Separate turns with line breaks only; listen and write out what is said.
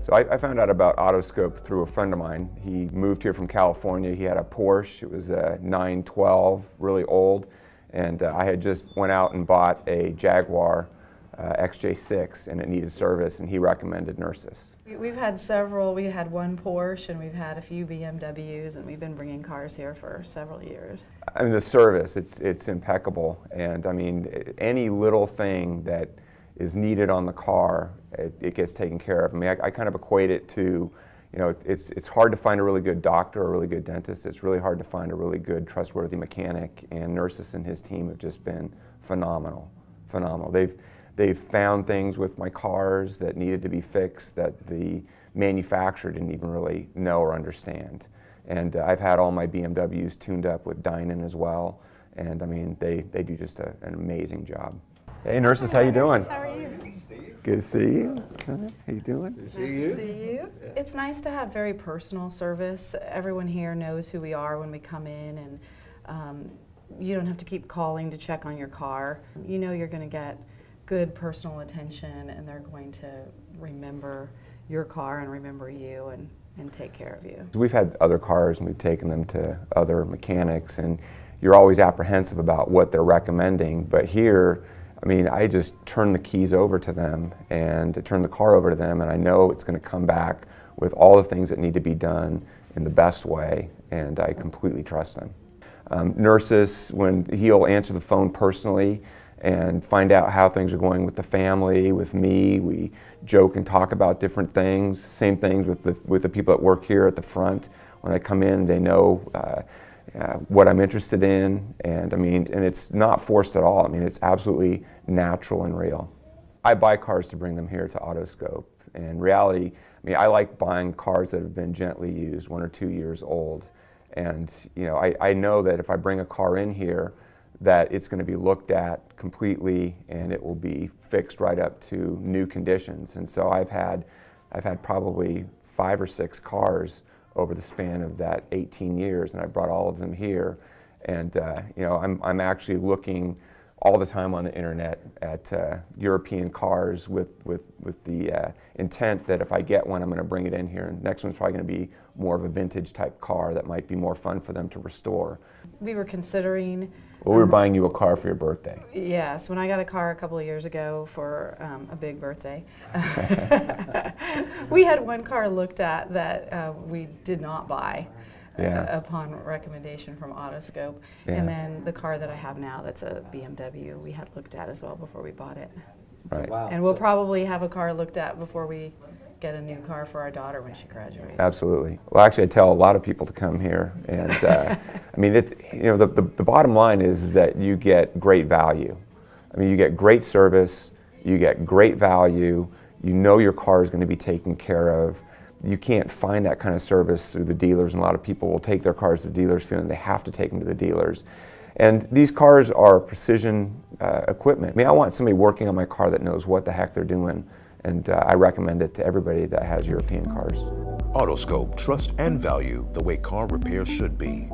So I found out about Autoscope through a friend of mine. He moved here from California. He had a Porsche. It was a 912, really old. And I had just went out and bought a Jaguar XJ6 and it needed service, and he recommended Nursis.
We've had several. We had one Porsche and we've had a few BMWs, and we've been bringing cars here for several years.
I mean, the service, it's impeccable. And I mean, any little thing that is needed on the car, it gets taken care of. I mean, I kind of equate it to, you know, it's hard to find a really good doctor or a really good dentist. It's really hard to find a really good, trustworthy mechanic, and Nursis and his team have just been phenomenal, phenomenal. They've found things with my cars that needed to be fixed that the manufacturer didn't even really know or understand. And I've had all my BMWs tuned up with Dynon as well, and I mean, they do just an amazing job. Hey, Nursis, how you doing?
How are you?
Good to see you. How you doing?
Nice to see you. It's nice to have very personal service. Everyone here knows who we are when we come in, and you don't have to keep calling to check on your car. You know you're going to get good personal attention, and they're going to remember your car and remember you and take care of you.
We've had other cars and we've taken them to other mechanics, and you're always apprehensive about what they're recommending, but here, I mean, I just turn the keys over to them and turn the car over to them, and I know it's going to come back with all the things that need to be done in the best way, and I completely trust them. Nursis, when he'll answer the phone personally and find out how things are going with the family, with me, we joke and talk about different things. Same things with the people that work here at the front. When I come in, they know what I'm interested in, and I mean, and it's not forced at all. I mean, it's absolutely natural and real. I buy cars to bring them here to Autoscope. In reality, I mean, I like buying cars that have been gently used, 1 or 2 years old. And you know, I know that if I bring a car in here, that it's going to be looked at completely, and it will be fixed right up to new conditions. And so I've had probably 5 or 6 cars over the span of that 18 years, and I brought all of them here. And you know, I'm actually looking all the time on the internet at European cars with the intent that if I get one, I'm going to bring it in here. And the next one's probably going to be more of a vintage type car that might be more fun for them to restore.
We were considering.
Well, we were buying you a car for your birthday.
Yes, when I got a car a couple of years ago for a big birthday, we had one car looked at that we did not buy upon recommendation from Autoscope. Yeah. And then the car that I have now, that's a BMW, we had looked at as well before we bought it.
Right.
Wow.
And we'll probably have a car looked at before we get a new car for our daughter when she graduates.
Absolutely. Well, actually, I tell a lot of people to come here, and I mean, you know, the bottom line is that you get great value. I mean, you get great service, you get great value, you know your car is going to be taken care of. You can't find that kind of service through the dealers, and a lot of people will take their cars to the dealers feeling they have to take them to the dealers. And these cars are precision equipment. I mean, I want somebody working on my car that knows what the heck they're doing, and I recommend it to everybody that has European cars.
Autoscope, trust and value the way car repair should be.